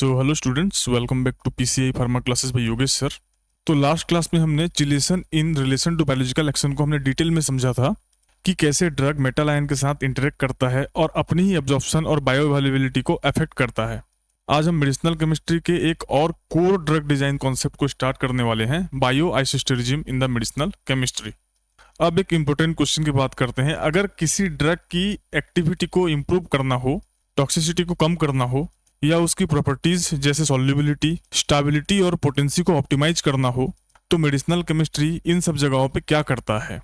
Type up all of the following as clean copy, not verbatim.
So hello students, welcome back to PCI pharma classes by Yogesh sir. तो last class में हमने chelation in relation to biological action को हमने detail में समझा था कि कैसे ड्रग मेटल आयन के साथ इंटरेक्ट करता है और अपनी ही एब्जॉर्प्शन और बायो अवेलेबिलिटी को अफेक्ट करता है। आज हम मेडिसिनल केमिस्ट्री के एक और कोर ड्रग डिजाइन कॉन्सेप्ट को स्टार्ट करने वाले हैं, bioisosterism in the medicinal chemistry. अब एक इंपॉर्टेंट क्वेश्चन की बात करते हैं। अगर किसी ड्रग की एक्टिविटी को इम्प्रूव करना हो, टॉक्सिसिटी को कम करना हो, या उसकी प्रॉपर्टीज जैसे सॉल्युबिलिटी, स्टेबिलिटी और पोटेंसी को ऑप्टिमाइज करना हो, तो मेडिसिनल केमिस्ट्री इन सब जगहों पे क्या करता है?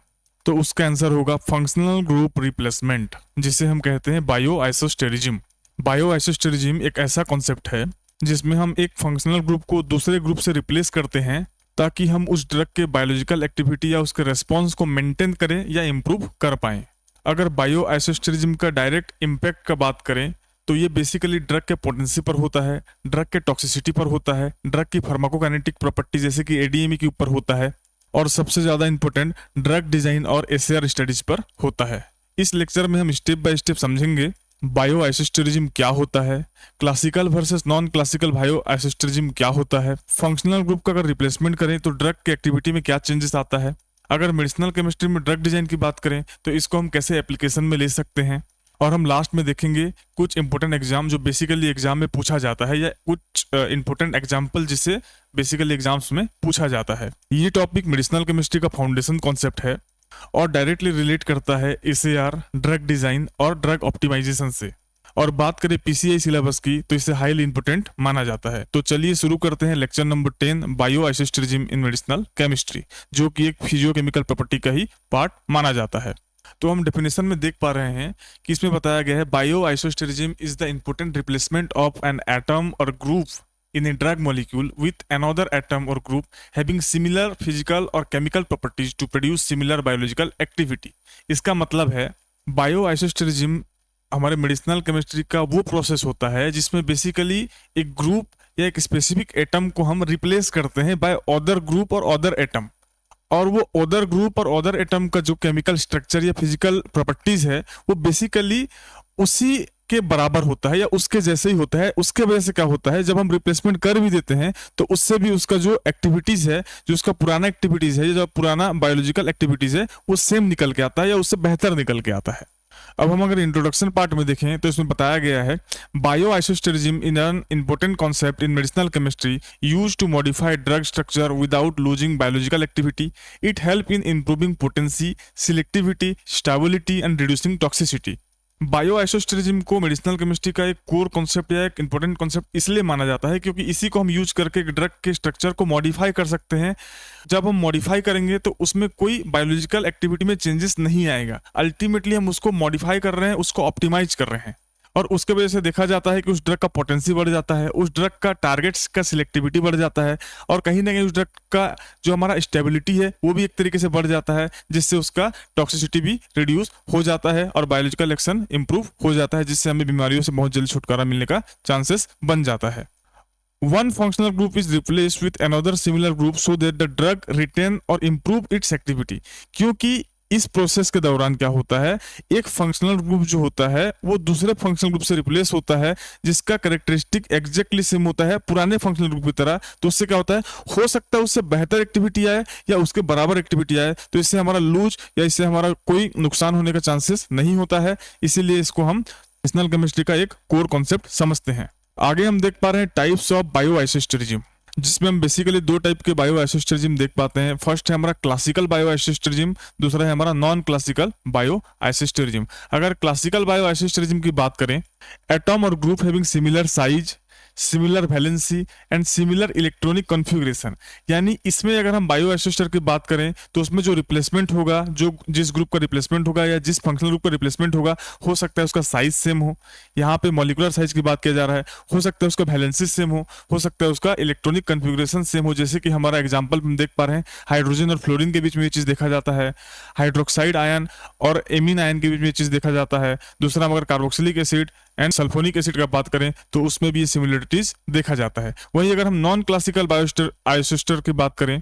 तो उसका आंसर होगा फंक्शनल ग्रुप रिप्लेसमेंट, जिसे हम कहते हैं बायो आइसोस्टेरिज्म। बायो आइसोस्टेरिज्म एक ऐसा कॉन्सेप्ट है जिसमें हम एक फंक्शनल ग्रुप को दूसरे ग्रुप से रिप्लेस करते हैं ताकि हम उस ड्रग के बायोलॉजिकल एक्टिविटी या उसके रेस्पॉन्स को मेंटेन करें या इम्प्रूव कर पाएं। अगर बायो आइसोस्टेरिज्म का डायरेक्ट इम्पैक्ट का बात करें तो ये बेसिकली ड्रग के पोटेंसी पर होता है, ड्रग के टॉक्सिसिटी पर होता है, ड्रग की फार्माकोकाइनेटिक प्रॉपर्टी जैसे कि एडीएमई के ऊपर होता है, और सबसे ज्यादा इंपॉर्टेंट ड्रग डिजाइन और एसएआर स्टडीज पर होता है। इस लेक्चर में हम स्टेप बाय स्टेप समझेंगे बायो आइसोस्टेरिज्म क्या होता है, classical versus non classical bioisosterism क्या होता है, फंक्शनल ग्रुप का अगर रिप्लेसमेंट करें तो ड्रग की एक्टिविटी में क्या चेंजेस आता है, अगर मेडिसिनल केमिस्ट्री में ड्रग डिजाइन की बात करें तो इसको हम कैसे एप्लीकेशन में ले सकते हैं, और हम लास्ट में देखेंगे कुछ इंपॉर्टेंट एग्जाम जो बेसिकली एग्जाम में पूछा जाता है, या कुछ इंपॉर्टेंट एग्जाम्पल जिससे बेसिकली एग्जाम्स में पूछा जाता है। ये टॉपिक मेडिसिनल केमिस्ट्री का फाउंडेशन कॉन्सेप्ट है और डायरेक्टली रिलेट करता है एसएआर, ड्रग डिजाइन और ड्रग ऑप्टिमाइजेशन से। और बात करें पीसीआई सिलेबस की तो इसे हाईली इंपॉर्टेंट माना जाता है। तो चलिए शुरू करते हैं लेक्चर नंबर 10, बायो आइसोस्टेरिज्म इन मेडिसिनल केमिस्ट्री, जो कि एक फिजियोकेमिकल प्रॉपर्टी का ही पार्ट माना जाता है। तो हम डेफिनेशन में देख पा रहे हैं कि इसमें बताया गया है bioisosterism is the important replacement of an atom और group in a drug molecule with another atom और ग्रुप हैविंग सिमिलर फिजिकल और chemical properties to produce similar biological activity. इसका मतलब है बायो आइसोस्टेरिज्म हमारे मेडिसिनल केमिस्ट्री का वो process होता है जिसमें बेसिकली एक ग्रुप या एक स्पेसिफिक एटम को हम रिप्लेस करते हैं बाय अदर ग्रुप और अदर एटम, और वो अदर ग्रुप और अदर एटम का जो केमिकल स्ट्रक्चर या फिजिकल प्रॉपर्टीज है वो बेसिकली उसी के बराबर होता है या उसके जैसे ही होता है। उसके वजह से क्या होता है, जब हम रिप्लेसमेंट कर भी देते हैं तो उससे भी उसका जो एक्टिविटीज है, जो उसका पुराना एक्टिविटीज है, जो पुराना बायोलॉजिकल एक्टिविटीज है, वो सेम निकल के आता है या उससे बेहतर निकल के आता है। अब हम अगर इंट्रोडक्शन पार्ट में देखें तो इसमें बताया गया है bioisosterism in an important concept in medicinal chemistry used to modify drug structure without losing biological activity. It help in improving potency, selectivity, stability and reducing toxicity. Bioisosterism को medicinal chemistry का एक core concept या एक important concept इसलिए माना जाता है क्योंकि इसी को हम यूज करके एक ड्रग के स्ट्रक्चर को मॉडिफाई कर सकते हैं। जब हम मॉडिफाई करेंगे तो उसमें कोई बायोलॉजिकल एक्टिविटी में चेंजेस नहीं आएगा, अल्टीमेटली हम उसको मॉडिफाई कर रहे हैं, उसको ऑप्टिमाइज कर रहे हैं, और उसके वजह से देखा जाता है कि उस ड्रग का पोटेंसी बढ़ जाता है, उस ड्रग का टारगेट्स का सिलेक्टिविटी बढ़ जाता है, और कहीं ना कहीं उस ड्रग का जो हमारा स्टेबिलिटी है वो भी एक तरीके से बढ़ जाता है, जिससे उसका टॉक्सिसिटी भी रिड्यूस हो जाता है और बायोलॉजिकल एक्शन इंप्रूव हो जाता है, जिससे हमें बीमारियों से बहुत जल्दी छुटकारा मिलने का चांसेस बन जाता है। One functional group is replaced with another similar group so that the drug retain और improve its activity। क्योंकि इस प्रोसेस के दौरान क्या होता है, एक फंक्शनल ग्रुप जो होता है वो दूसरे फंक्शनल ग्रुप से रिप्लेस होता है जिसका कैरेक्टरिस्टिक एग्जैक्टली सेम होता है पुराने फंक्शनल ग्रुप की तरह। तो उससे क्या होता है, हो सकता है उससे बेहतर एक्टिविटी आए या उसके बराबर एक्टिविटी आए, तो इससे हमारा लूज या इससे हमारा कोई नुकसान होने का चांसेस नहीं होता है। इसीलिए इसको हम मेडिसिनल केमिस्ट्री का एक कोर कॉन्सेप्ट समझते हैं। आगे हम देख पा रहे हैं टाइप्स ऑफ बायो आइसोस्टेरिज्म, जिसमें हम बेसिकली दो टाइप के बायो आइसोस्टेरिज्म देख पाते हैं। फर्स्ट है हमारा क्लासिकल बायो आइसोस्टेरिज्म, दूसरा है हमारा नॉन क्लासिकल बायो आइसोस्टेरिज्म। अगर क्लासिकल बायो आइसोस्टेरिज्म की बात करें, एटम और group having similar size, similar valency and similar electronic configuration, यानी इसमें अगर हम बायो आइसोस्टर की बात करें तो उसमें जो रिप्लेसमेंट होगा, जो जिस ग्रुप का रिप्लेसमेंट होगा या जिस फंक्शनल ग्रुप का रिप्लेसमेंट होगा, हो सकता है उसका साइज सेम हो, यहाँ पे मॉलिक्यूलर साइज की बात किया जा रहा है, हो सकता है उसका वैलेंसी सेम हो सकता है उसका इलेक्ट्रॉनिक कॉन्फ़िगरेशन सेम हो। जैसे कि हमारा एग्जाम्पल हम देख पा रहे हैं, हाइड्रोजन और फ्लोरीन के बीच में ये चीज देखा जाता है, हाइड्रोक्साइड आयन और एमीन आयन के बीच में ये चीज देखा जाता है। दूसरा अगर carboxylic acid and sulphonic acid का बात करें तो उसमें भी ये सिमिलरिटीज देखा जाता है। वहीं अगर हम नॉन क्लासिकल बायो आइसोस्टर की बात करें,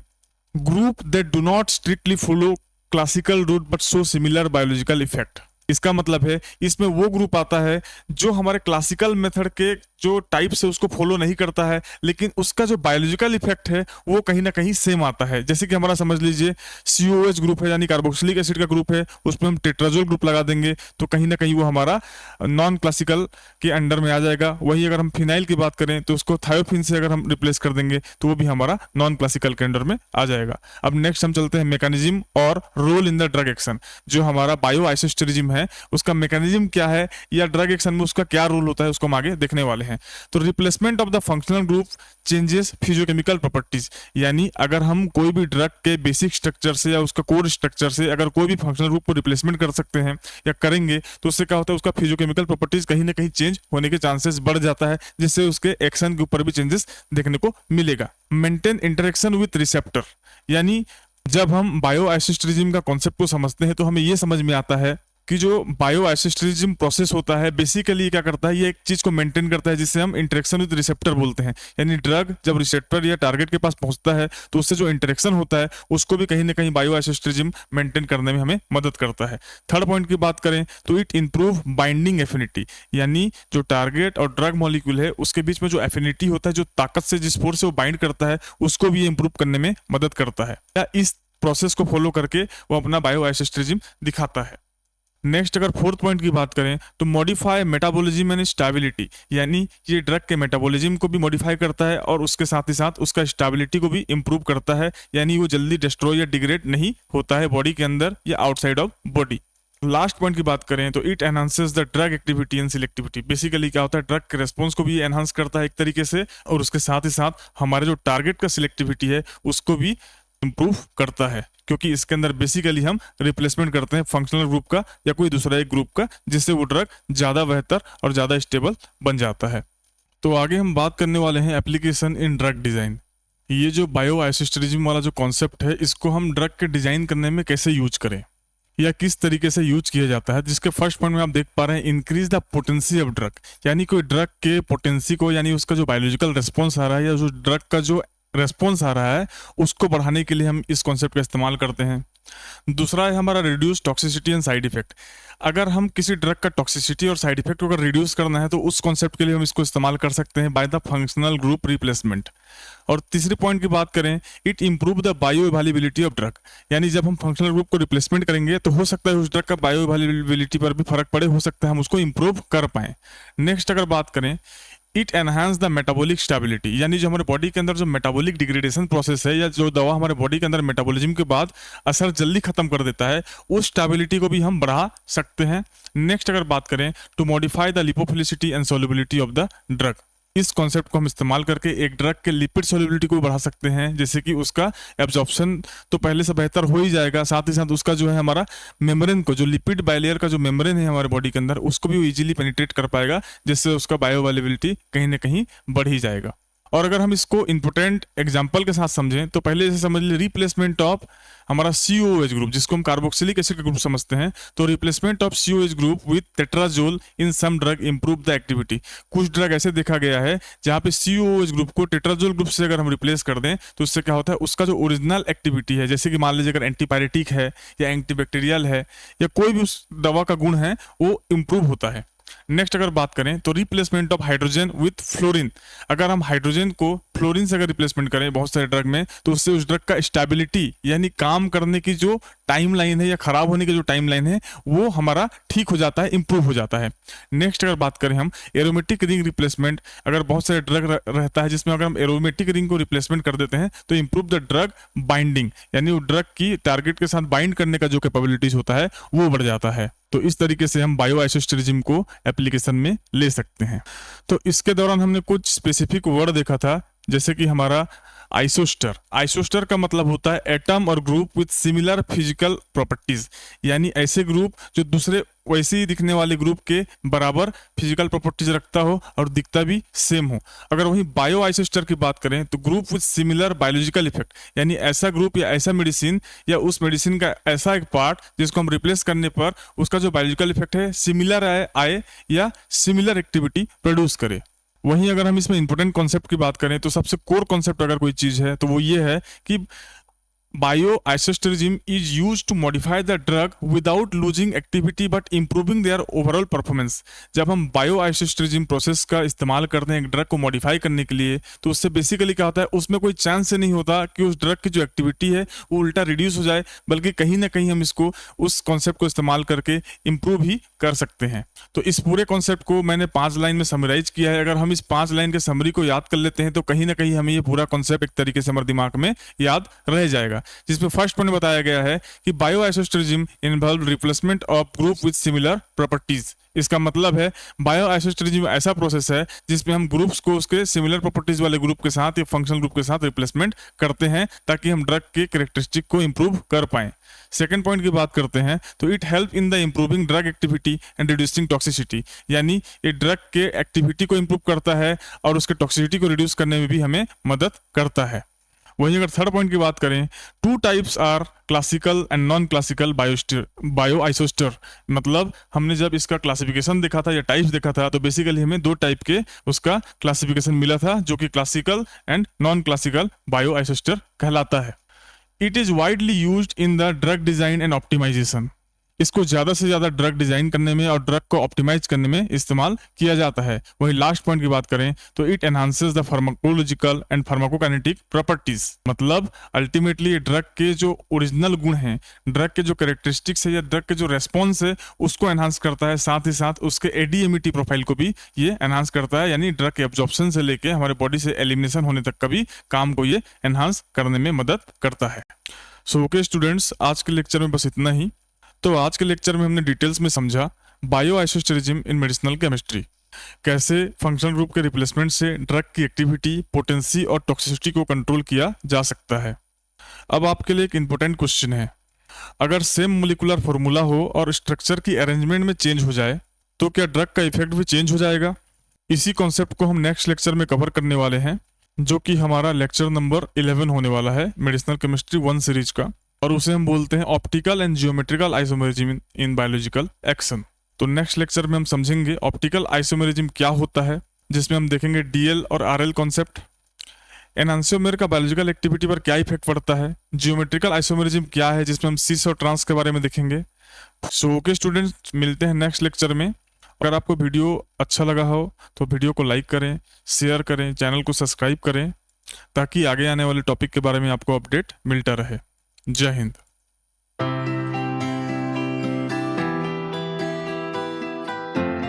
group that do not strictly follow classical route but show similar biological effect. इसका मतलब है इसमें वो ग्रुप आता है जो हमारे क्लासिकल मेथड के जो टाइप्स है उसको फॉलो नहीं करता है, लेकिन उसका जो बायोलॉजिकल इफेक्ट है वो कहीं ना कहीं सेम आता है। जैसे कि हमारा समझ लीजिए COH ग्रुप है यानी कार्बोक्सिलिक एसिड का ग्रुप है, उसमें हम टेट्राजोल ग्रुप लगा देंगे तो कहीं ना कहीं वो हमारा नॉन क्लासिकल के अंडर में आ जाएगा। वही अगर हम फिनाइल की बात करें तो उसको थायोफिन से अगर हम रिप्लेस कर देंगे तो वो भी हमारा नॉन क्लासिकल के अंडर में आ जाएगा। अब नेक्स्ट हम चलते हैं मैकेनिज्म और role in the drug action. जो हमारा बायो आइसोस्टेरिज्म है उसका मैकेनिज्म क्या है या ड्रग एक्शन में उसका क्या रोल होता है उसको हम आगे देखने वाले हैं। तो replacement of the functional group changes physicochemical properties, यानी अगर हम कोई भी ड्रग के बेसिक स्ट्रक्चर से या उसका कोर स्ट्रक्चर से अगर कोई भी फंक्शनल ग्रुप को रिप्लेसमेंट कर सकते हैं या करेंगे तो उससे क्या होता है उसका फिजियोकेमिकल प्रॉपर्टीज कहीं ना कहीं चेंज होने के चांसेस बढ़ जाता है, जिससे उसके एक्शन के ऊपर भी चेंजेस देखने को मिलेगा। मेंटेन इंटरेक्शन विथ रिसेप्टर, यानी जब हम बायो आइसोस्टेरिज्म का कॉन्सेप्ट को समझते हैं तो हमें यह समझ में आता है कि जो बायो आइसोस्टेरिज्म प्रोसेस होता है बेसिकली क्या करता है, ये एक चीज को मेंटेन करता है जिससे हम इंटरेक्शन विद रिसेप्टर बोलते हैं। यानी ड्रग जब रिसेप्टर या टारगेट के पास पहुंचता है तो उससे जो इंटरेक्शन होता है उसको भी कहीं ना कहीं बायो आइसोस्टेरिज्म मेंटेन करने में हमें मदद करता है। थर्ड पॉइंट की बात करें तो इट इंप्रूव बाइंडिंग एफिनिटी, यानी जो टारगेट और ड्रग मॉलिक्यूल है उसके बीच में जो एफिनिटी होता है, जो ताकत से जिस फोर्स से वो बाइंड करता है उसको भी इंप्रूव करने में मदद करता है। या इस प्रोसेस को फॉलो करके वो अपना बायो आइसोस्टेरिज्म दिखाता है। नेक्स्ट अगर फोर्थ पॉइंट की बात करें तो मॉडिफाई मेटाबॉलिज्म एंड स्टेबिलिटी, यानी ये ड्रग के मेटाबॉलिज्म को भी मॉडिफाई करता है और उसके साथ ही साथ उसका स्टेबिलिटी को भी इंप्रूव करता है, यानी वो जल्दी डिस्ट्रॉय या डिग्रेड नहीं होता है बॉडी के अंदर या outside of body. Last point की बात करें तो it enhances the drug activity and selectivity. Basically क्या होता है ड्रग के रेस्पॉन्स को भी एनहांस करता है एक तरीके से, और उसके साथ ही साथ हमारे जो टारगेट का सिलेक्टिविटी है उसको भी इंप्रूव करता है, क्योंकि इसके अंदर बेसिकली हम रिप्लेसमेंट करते हैं फंक्शनल ग्रुप का या कोई दूसरा एक ग्रुप का, जिससे वो ड्रग ज्यादा बेहतर और ज्यादा स्टेबल बन जाता है। तो आगे हम बात करने वाले हैं एप्लीकेशन इन ड्रग डिजाइन। ये जो बायो आइसोस्टेरिज्म वाला जो कॉन्सेप्ट है इसको हम ड्रग के डिजाइन करने में कैसे यूज करें या किस तरीके से यूज किया जाता है, जिसके फर्स्ट पॉइंट में आप देख पा रहे हैं increase the potency of drug, यानी कोई ड्रग के पोटेंसी को यानी उसका जो बायोलॉजिकल रिस्पॉन्स आ रहा है या जो ड्रग का जो रेस्पॉन्स आ रहा है उसको बढ़ाने के लिए हम इस कॉन्सेप्ट का इस्तेमाल करते हैं। दूसरा है हमारा reduce toxicity and side effect. अगर हम किसी ड्रग का टॉक्सिसिटी और साइड इफेक्ट को अगर रिड्यूस करना है तो उस कॉन्सेप्ट के लिए हम इसको इस्तेमाल कर सकते हैं by the functional group replacement. और तीसरे पॉइंट की बात करें it improve the bio availability of drug, यानी जब हम फंक्शनल ग्रुप को रिप्लेसमेंट करेंगे तो हो सकता है उस ड्रग का बायो अवेलेबिलिटी पर भी फर्क पड़े, हो सकता है हम उसको इंप्रूव कर पाए। नेक्स्ट अगर बात करें it enhance the metabolic stability, यानी जो हमारे बॉडी के अंदर जो मेटाबॉलिक डिग्रेडेशन प्रोसेस है या जो दवा हमारे बॉडी के अंदर मेटाबॉलिज्म के बाद असर जल्दी खत्म कर देता है उस स्टेबिलिटी को भी हम बढ़ा सकते हैं। नेक्स्ट अगर बात करें to modify the lipophilicity and solubility of the drug, इस कॉन्सेप्ट को हम इस्तेमाल करके एक ड्रग के लिपिड सोल्युबिलिटी को बढ़ा सकते हैं, जैसे कि उसका एब्जॉर्प्शन तो पहले से बेहतर हो ही जाएगा, साथ ही साथ उसका जो है हमारा मेम्ब्रेन को जो लिपिड बाइलेयर का जो मेम्ब्रेन है हमारे बॉडी के अंदर उसको भी वो इजीली पेनिट्रेट कर पाएगा, जिससे उसका बायो अवेलेबिलिटी कहीं ना कहीं बढ़ ही जाएगा। और अगर हम इसको इंपोर्टेंट एग्जांपल के साथ समझें तो पहले जैसे समझ लीजिए रिप्लेसमेंट ऑफ हमारा COH ग्रुप जिसको हम कार्बोक्सिलिक एसिड का ग्रुप समझते हैं, तो replacement of COH group with tetrazole in some drug improve the activity. कुछ ड्रग ऐसे देखा गया है जहां पे COH ग्रुप को टेट्राजोल ग्रुप से अगर हम रिप्लेस कर दें तो उससे क्या होता है उसका जो ओरिजिनल एक्टिविटी है, जैसे कि मान लीजिए अगर एंटीपायरेटिक है या एंटीबैक्टीरियल है या कोई भी उस दवा का गुण है वो इंप्रूव होता है। नेक्स्ट अगर बात करें तो replacement of hydrogen with fluorine, अगर हम हाइड्रोजन को फ्लोरीन से अगर रिप्लेसमेंट करें बहुत सारे ड्रग में तो उससे उस ड्रग का स्टेबिलिटी यानी काम करने की जो टाइम लाइन है या खराब होने की जो टाइम लाइन है वो हमारा ठीक हो जाता है, इंप्रूव हो जाता है। नेक्स्ट अगर बात करें हम एरोमेटिक रिंग रिप्लेसमेंट, अगर बहुत सारे ड्रग रहता है जिसमें अगर हम एरोमेटिक रिंग को रिप्लेसमेंट कर देते हैं तो इंप्रूव द ड्रग बाइंडिंग, यानी वो ड्रग की टारगेट के साथ बाइंड करने का जो कैपेबिलिटीज होता है वो बढ़ जाता है। तो इस तरीके से हम बायो आइसोस्टेरिज्म को एप्लीकेशन में ले सकते हैं। तो इसके दौरान हमने कुछ स्पेसिफिक वर्ड देखा था, जैसे कि हमारा आइसोस्टर। आइसोस्टर का मतलब होता है एटम और group with similar physical properties, यानी ऐसे ग्रुप जो दूसरे वैसे ही दिखने वाले ग्रुप के बराबर फिजिकल प्रॉपर्टीज रखता हो और दिखता भी सेम हो। अगर वहीं बायो आइसोस्टर की बात करें तो group with similar biological effect, यानी ऐसा ग्रुप या ऐसा मेडिसिन या उस मेडिसिन का ऐसा एक पार्ट जिसको हम रिप्लेस करने पर उसका जो बायोलॉजिकल इफेक्ट है सिमिलर आए या सिमिलर एक्टिविटी प्रोड्यूस करे। वहीं अगर हम इसमें इंपॉर्टेंट कॉन्सेप्ट की बात करें तो सबसे कोर कॉन्सेप्ट अगर कोई चीज है तो वो ये है कि bioisosterism is use to modify the drug without losing activity but improving their overall performance. जब हम बायोआइसोस्टेरिज्म प्रोसेस का इस्तेमाल करते हैं एक ड्रग को मॉडिफाई करने के लिए, तो उससे बेसिकली क्या होता है, उसमें कोई चांस नहीं होता कि उस ड्रग की जो एक्टिविटी है वो उल्टा रिड्यूस हो जाए, बल्कि कहीं ना कहीं हम इसको उस कॉन्सेप्ट को इस्तेमाल करके इंप्रूव ही कर सकते हैं। तो इस पूरे कॉन्सेप्ट को मैंने 5 लाइन में समराइज किया है। अगर हम इस 5 लाइन के समरी को याद कर लेते हैं तो कहीं ना कहीं हमें ये पूरा कॉन्सेप्ट एक तरीके से हमारे दिमाग में याद रह जाएगा। जिसमें फर्स्ट पॉइंट बताया गया है कि bioisosterism involve replacement of group with similar properties. इसका मतलब है बायोआइसोस्टेरिज्म ऐसा प्रोसेस है जिसमें हम ग्रुप्स को उसके सिमिलर प्रॉपर्टीज वाले ग्रुप के साथ या फंक्शनल ग्रुप के साथ रिप्लेसमेंट करते हैं ताकि हम ड्रग के कैरेक्टरिस्टिक को इंप्रूव कर पाएं। सेकंड पॉइंट की बात करते हैं तो it help in the improving drug activity and reducing toxicity, यानी ये ड्रग के एक्टिविटी को इंप्रूव करता है और उसके टॉक्सिसिटी को रिड्यूस करने में भी हमें मदद करता है। वहीं अगर थर्ड पॉइंट की बात करें, 2 types are classical and non classical bioisostere. मतलब हमने जब इसका क्लासिफिकेशन देखा था या टाइप्स देखा था तो बेसिकली हमें 2 टाइप के उसका क्लासिफिकेशन मिला था, जो कि classical and non classical bioisostere कहलाता है। It is widely used in the drug design and optimisation. इसको ज्यादा से ज्यादा ड्रग डिजाइन करने में और ड्रग को ऑप्टिमाइज करने में इस्तेमाल किया जाता है। वहीं लास्ट पॉइंट की बात करें तो it enhances the pharmacological and pharmacokinetic properties. मतलब अल्टीमेटली ड्रग के जो ओरिजिनल गुण हैं, ड्रग के जो कैरेक्टरिस्टिक्स है या ड्रग के जो रेस्पॉन्स है उसको एनहांस करता है, साथ ही साथ उसके एडीएमईटी प्रोफाइल को भी ये एनहांस करता है, यानी ड्रग के एब्जॉर्प्शन से लेके हमारे बॉडी से एलिमिनेशन होने तक का भी काम को ये एनहांस करने में मदद करता है। सो ओके स्टूडेंट्स, आज के लेक्चर में बस इतना ही। तो आज के लेक्चर में हमने डिटेल्स में समझा बायोआइसोस्टेरिज्म इन मेडिसिनल केमिस्ट्री, कैसे फंक्शनल ग्रुप के रिप्लेसमेंट से ड्रग की एक्टिविटी, पोटेंसी और टॉक्सिसिटी को कंट्रोल किया जा सकता है। अब आपके लिए एक इंपॉर्टेंट क्वेश्चन है, अगर सेम मोलिकुलर फॉर्मूला हो और स्ट्रक्चर की अरेंजमेंट में चेंज हो जाए तो क्या ड्रग का इफेक्ट भी चेंज हो जाएगा? इसी कॉन्सेप्ट को हम नेक्स्ट लेक्चर में कवर करने वाले हैं, जो कि हमारा लेक्चर नंबर 11 होने वाला है मेडिसिनल केमिस्ट्री 1 सीरीज का, और उसे हम बोलते हैं optical and geometrical isomerism in biological action. तो नेक्स्ट लेक्चर में हम समझेंगे ऑप्टिकल आइसोमेरिज्म क्या होता है, जिसमें हम देखेंगे डीएल और आरएल कॉन्सेप्ट, एनहांसियोमेर का बायोलॉजिकल एक्टिविटी पर क्या इफेक्ट पड़ता है, जियोमेट्रिकल आइसोमेरिज्म क्या है जिसमें हम सिस और ट्रांस के बारे में देखेंगे। सो ओके स्टूडेंट्स, मिलते हैं नेक्स्ट लेक्चर में। अगर आपको वीडियो अच्छा लगा हो तो वीडियो को लाइक करें, शेयर करें, चैनल को सब्सक्राइब करें, ताकि आगे आने वाले टॉपिक के बारे में आपको अपडेट मिलता रहे। जय हिंद।